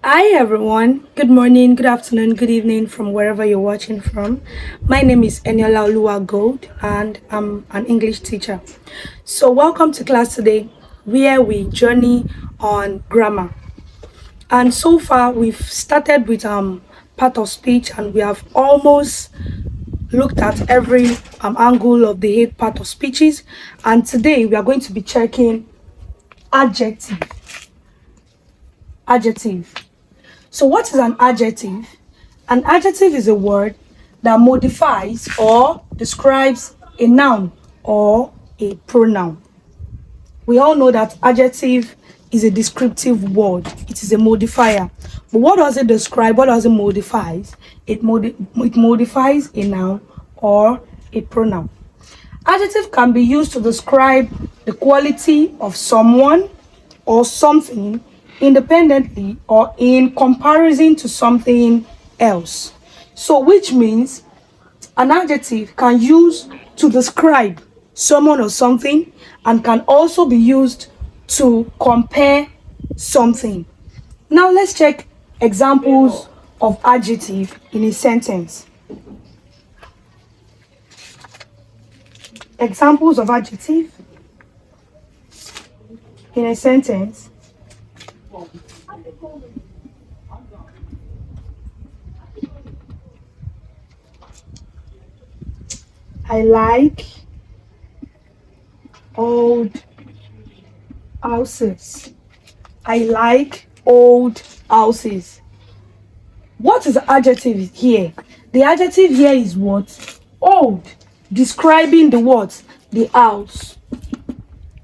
Hi everyone. Good morning, good afternoon, good evening from wherever you're watching from. My name is Eniola Oluwa Gold and I'm an English teacher. So welcome to class today where we journey on grammar. And so far we've started with part of speech and we have almost looked at every angle of the 8 part of speeches, and today we are going to be checking adjective. Adjective. So what is an adjective? An adjective is a word that modifies or describes a noun or a pronoun. We all know that adjective is a descriptive word. It is a modifier. But what does it describe? What does it modify? It modifies a noun or a pronoun. Adjective can be used to describe the quality of someone or something independently or in comparison to something else. So which means an adjective can use to describe someone or something and can also be used to compare something. Now let's check examples of adjective in a sentence. Examples of adjective in a sentence. I like old houses. I like old houses. What is the adjective here? The adjective here is what? Old. Describing the what? The house.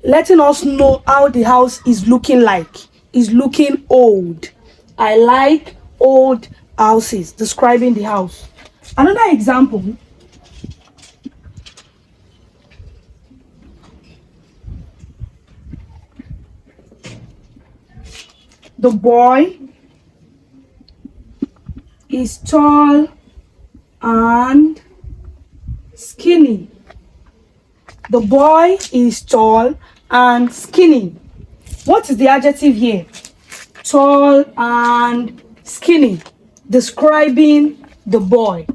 Letting us know how the house is looking like. Is looking old. I like old houses. Describing the house. Another example. The boy is tall and skinny. The boy is tall and skinny. What is the adjective here? Tall and skinny. Describing the boy.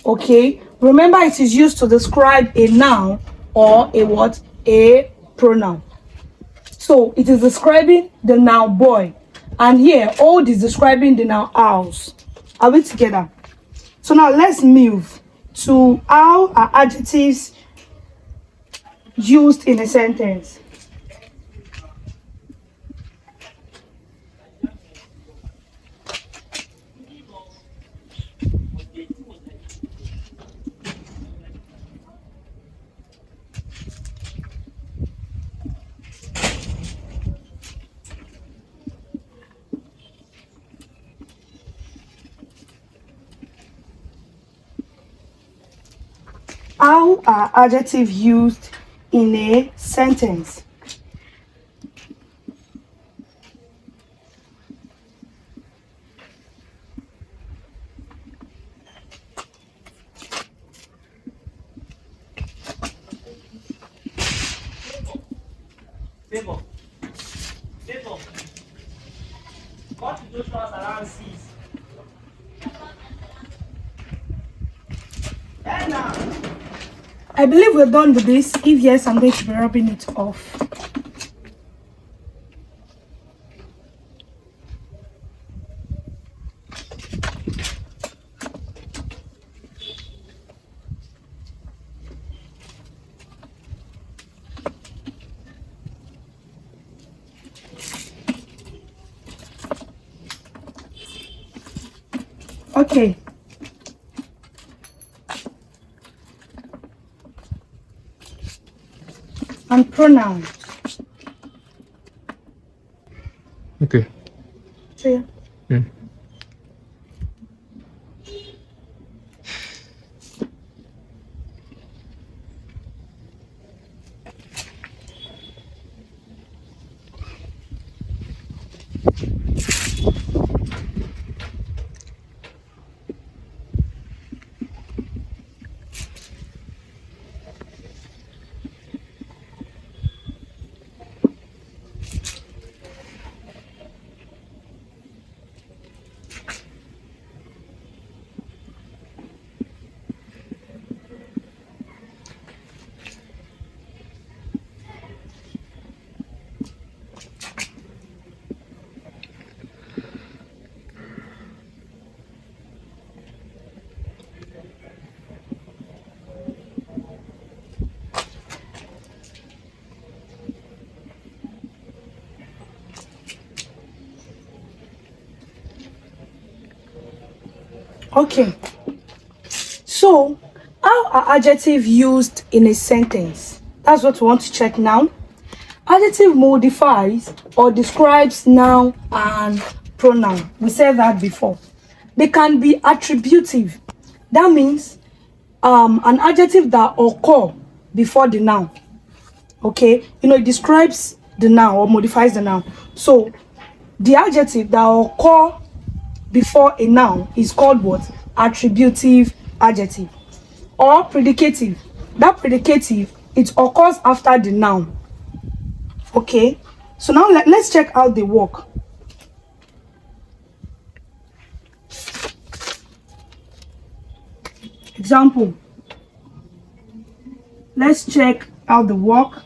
Okay. Remember, it is used to describe a noun or a what? A pronoun. So it is describing the noun boy. And here, old is describing the noun house. Are we together? So now let's move to how are adjectives used in a sentence. How are adjectives used in a sentence? What do those ones around seas? I believe we're done with this. If yes, I'm going to be rubbing it off. Okay. And pronouns. Okay. So yeah. Yeah. Okay. So, how are adjectives used in a sentence? That's what we want to check now. Adjective modifies or describes noun and pronoun. We said that before. They can be attributive. That means an adjective that occur before the noun. Okay, it describes the noun or modifies the noun. So the adjective that occur before a noun is called what? Attributive adjective. Or predicative. That predicative, it occurs after the noun. Okay, so now let's check out the work. Example. Let's check out the work.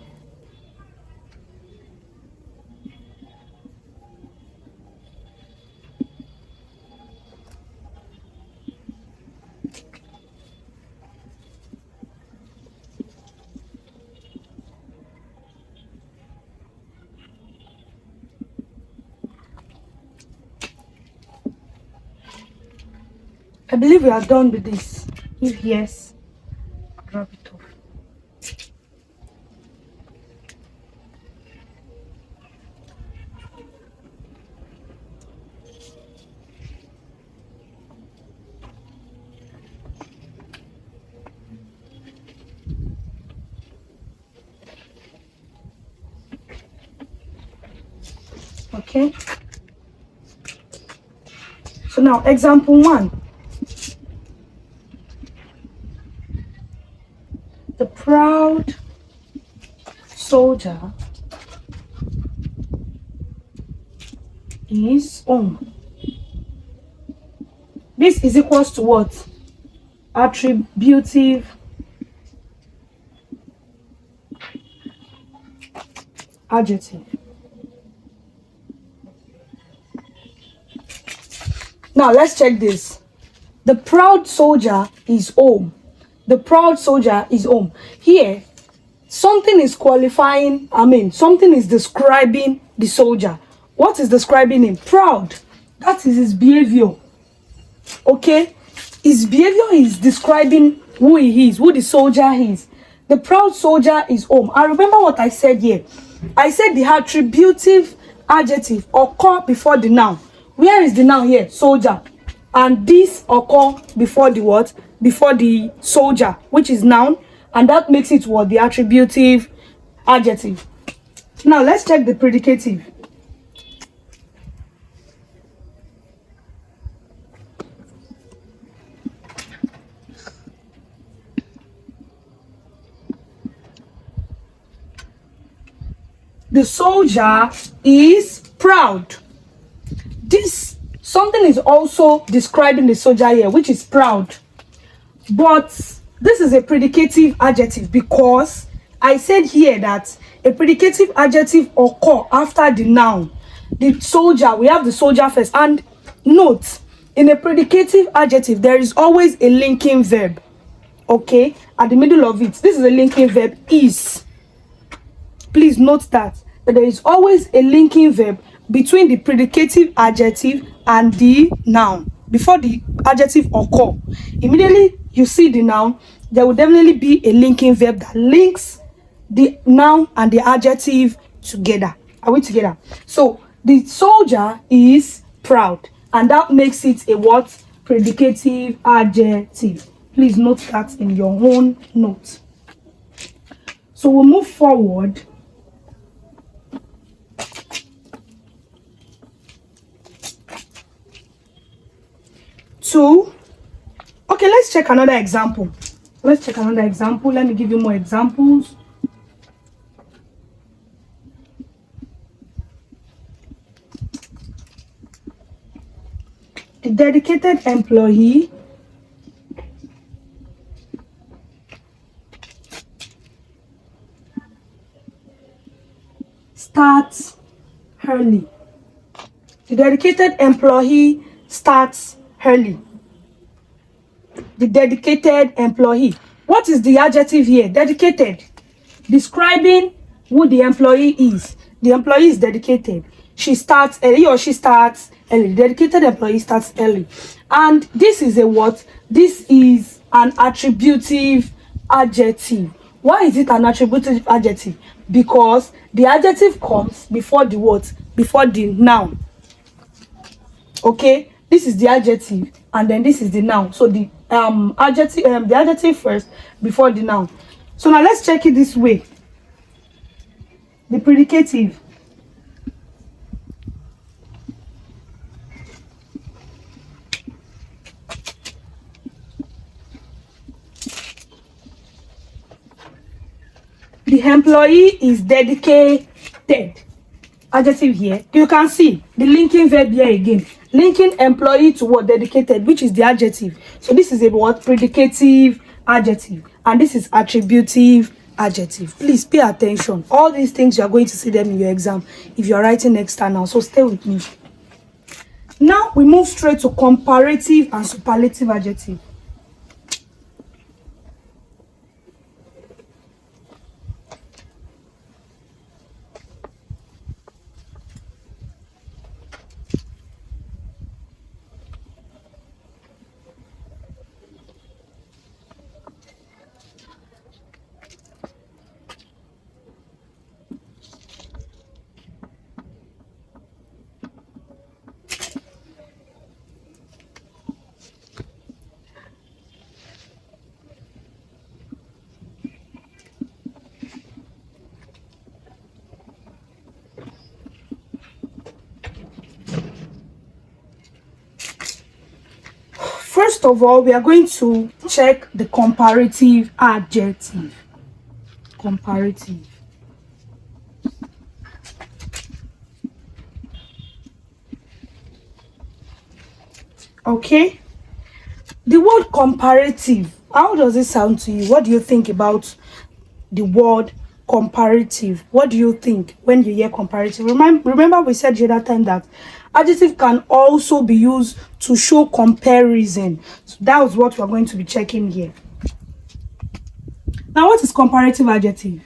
I believe we are done with this. If yes, drop it off. Okay. So now example 1. The proud soldier is home. This is equals to what? Attributive adjective. Now let's check this. The proud soldier is home. The proud soldier is home. Here, something is qualifying, something is describing the soldier. What is describing him? Proud. That is his behavior. Okay? His behavior is describing who he is, who the soldier is. The proud soldier is home. And remember what I said here. I said the attributive adjective occur before the noun. Where is the noun here? Soldier. And this occur before the what? Before the soldier, which is noun, and that makes it what? The attributive adjective. Now let's check the predicative. The soldier is proud. This something is also describing the soldier here, which is proud. But this is a predicative adjective because I said here that a predicative adjective occur after the noun. The soldier, we have the soldier first. And note, in a predicative adjective, there is always a linking verb. Okay, at the middle of it, this is a linking verb, is. Please note that there is always a linking verb between the predicative adjective and the noun. Before the adjective occur, immediately you see the noun, there will definitely be a linking verb that links the noun and the adjective together. Are we together? So the soldier is proud, and that makes it a what? Predicative adjective. Please note that in your own note. So we'll move forward. Okay, let's check another example. Let me give you more examples. The dedicated employee starts early. The dedicated employee starts early. The dedicated employee. What is the adjective here? Dedicated. Describing who the employee is. The employee is dedicated. she starts early, he or she starts early. The dedicated employee starts early. And this is a what? This is an attributive adjective. Why is it an attributive adjective? Because the adjective comes before the what? Before the noun. Okay, this is the adjective and then this is the noun. So the adjective first before the noun. So now let's check it this way. The predicative. The employee is dedicated. Adjective here. You can see the linking verb here again. Linking employee to what? Dedicated, which is the adjective. So this is a what? Predicative adjective. And this is attributive adjective. Please pay attention. All these things you are going to see them in your exam if you are writing external. So stay with me. Now we move straight to comparative and superlative adjective. First of all, we are going to check the comparative adjective. Comparative. Okay. The word comparative, how does it sound to you? What do you think about the word comparative? What do you think when you hear comparative? Remember we said the other time that adjective can also be used to show comparison. So that was what we're going to be checking here. Now, what is comparative adjective?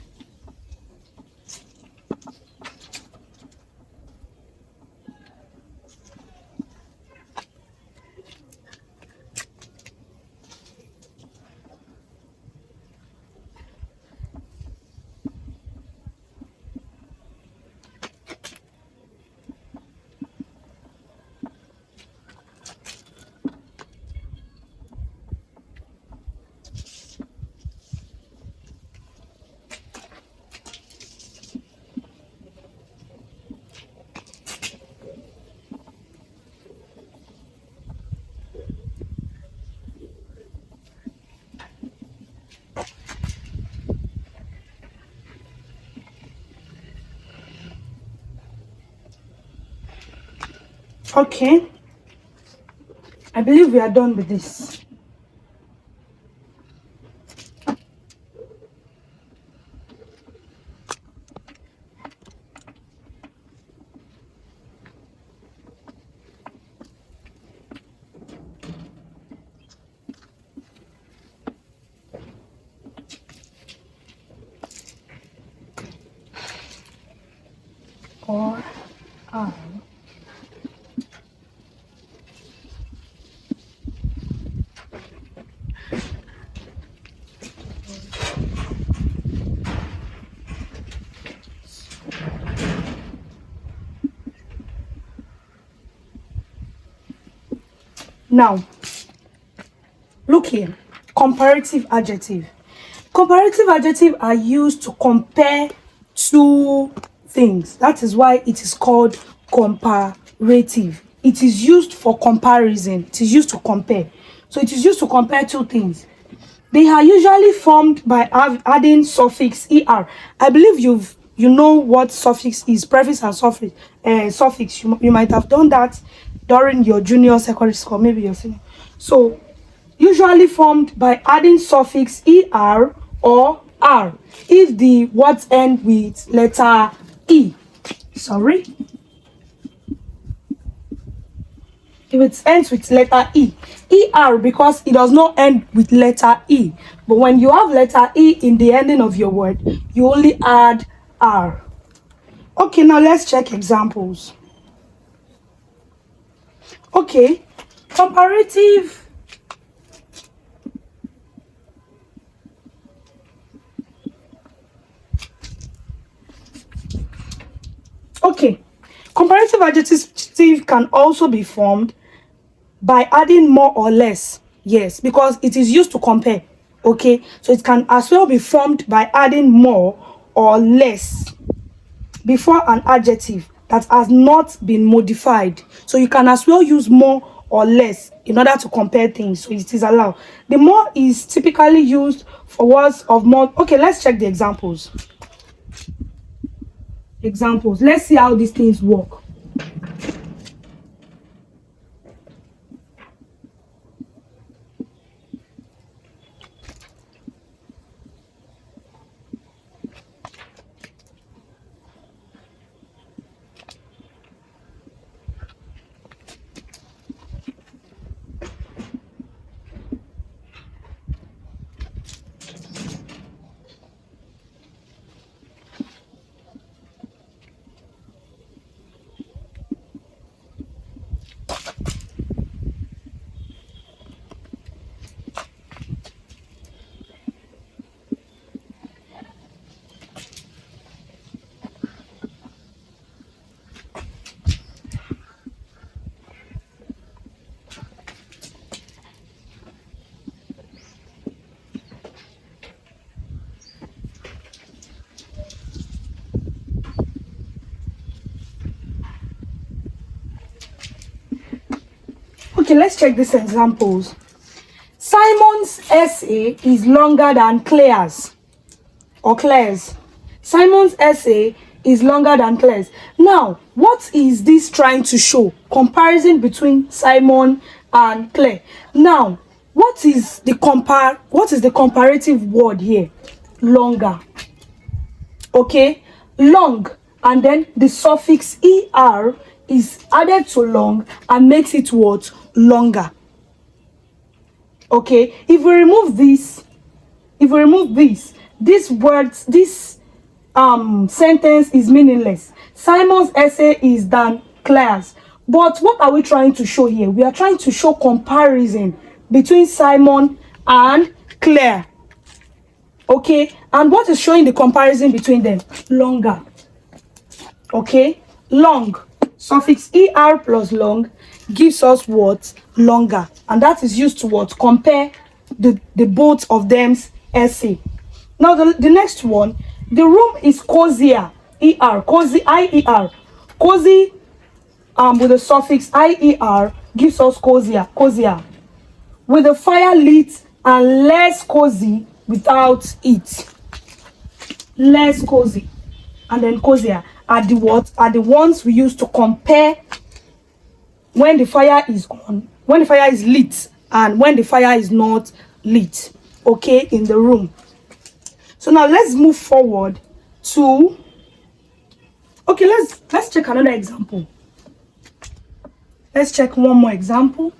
Okay, I believe we are done with this. Or are. Now, look here. Comparative adjective. Comparative adjectives are used to compare two things. That is why it is called comparative. It is used for comparison. It is used to compare. So it is used to compare two things. They are usually formed by adding suffix er. I believe you know what suffix is, prefix and suffix. Suffix. You might have done that during your junior secondary school, maybe your senior. So usually formed by adding suffix er or r if the words end with letter e. Sorry. If it ends with letter e, er, because it does not end with letter e. But when you have letter e in the ending of your word, you only add r. Okay, now let's check examples. Okay, comparative. Okay, comparative adjective can also be formed by adding more or less. Yes, because it is used to compare. Okay, so it can as well be formed by adding more or less before an adjective that has not been modified. So you can as well use more or less in order to compare things. So it is allowed. The more is typically used for words of more. Okay, let's check the examples. Let's see how these things work. Okay, let's check these examples. Simon's essay is longer than Claire's or Claire's. Simon's essay is longer than Claire's. Now, what is this trying to show? Comparison between Simon and Claire. Now, what is the comparative word here? Longer. Okay, long, and then the suffix er is added to long and makes it what? Longer. Okay, if we remove this, this sentence is meaningless. Simon's essay is than Claire's. But what are we trying to show here? We are trying to show comparison between Simon and Claire. Okay, and what is showing the comparison between them? Longer. Okay, long, suffix er plus long gives us what? Longer, and that is used to what? Compare the both of them's essay. Now the next one, the room is cozier, cozy, cozy, with the suffix ier gives us cozier, with the fire lit, and less cozy without it. Less cozy and then cozier are the what? Are the ones we use to compare when the fire is on, when the fire is lit, and when the fire is not lit. Okay, in the room. So now let's move forward to, okay, let's check another example. Let's check one more example.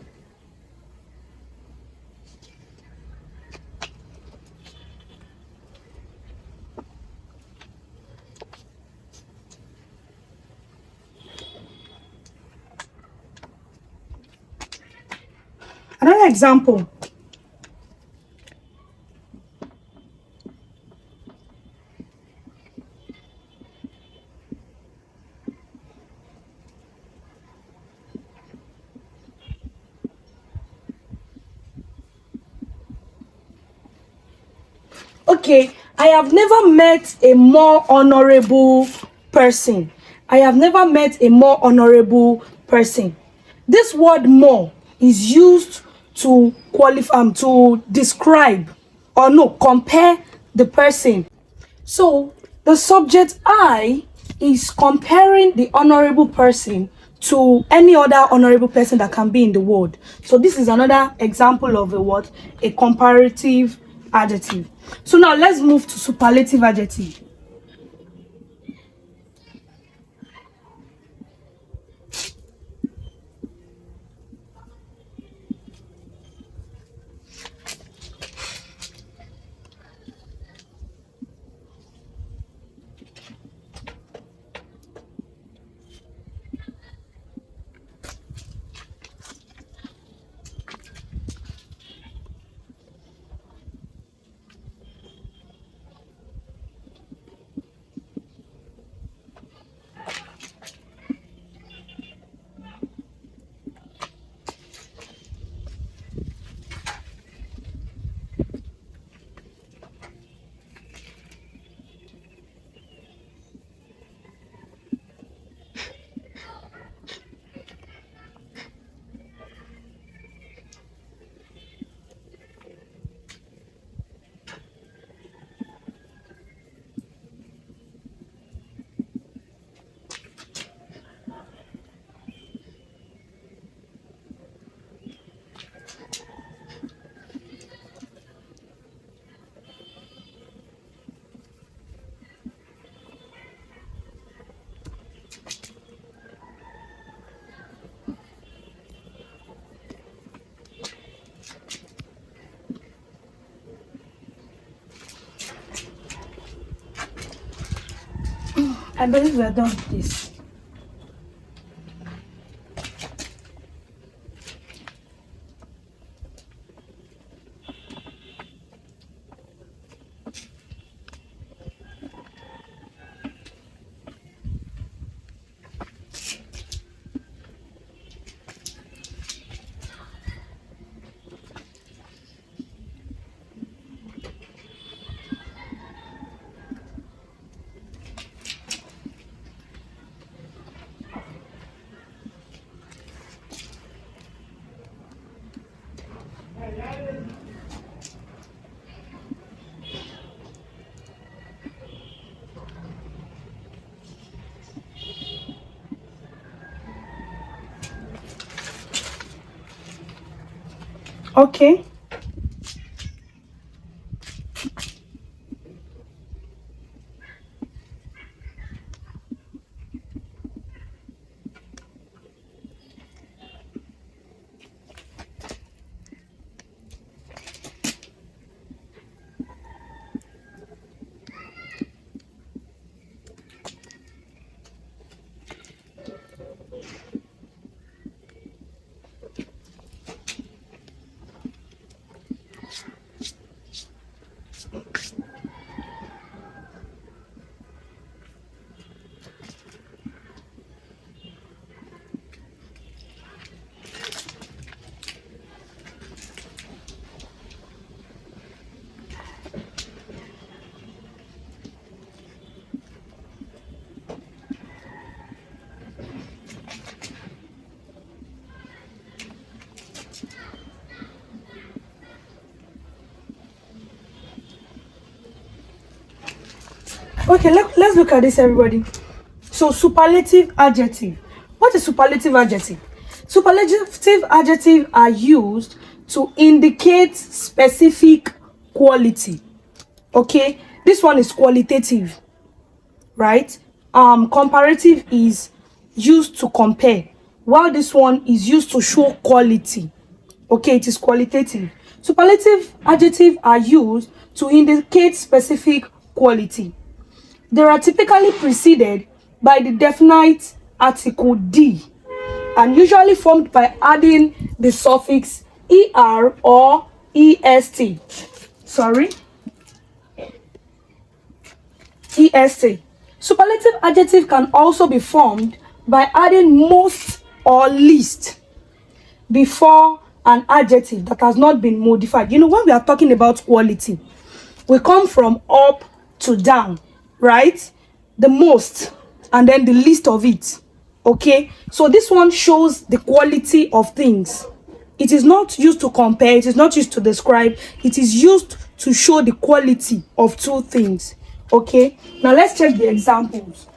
Another example. Okay, I have never met a more honorable person. I have never met a more honorable person. This word more is used to qualify, to describe, or no, compare the person. So the subject I is comparing the honorable person to any other honorable person that can be in the world. So this is another example of a what? A comparative adjective. So now let's move to superlative adjective. I believe we are done with this. Okay. Okay, let's look at this, everybody. So, superlative adjective. What is superlative adjective? Superlative adjectives are used to indicate specific quality. Okay, this one is qualitative, right? Comparative is used to compare, while this one is used to show quality. Okay, it is qualitative. Superlative adjectives are used to indicate specific quality. They are typically preceded by the definite article D and usually formed by adding the suffix er or est. Sorry, est. Superlative adjective can also be formed by adding most or least before an adjective that has not been modified. You know, when we are talking about quality, we come from up to down, right? The most and then the least of it. Okay, so this one shows the quality of things. It is not used to compare, it is not used to describe, it is used to show the quality of two things. Okay, now let's check the examples.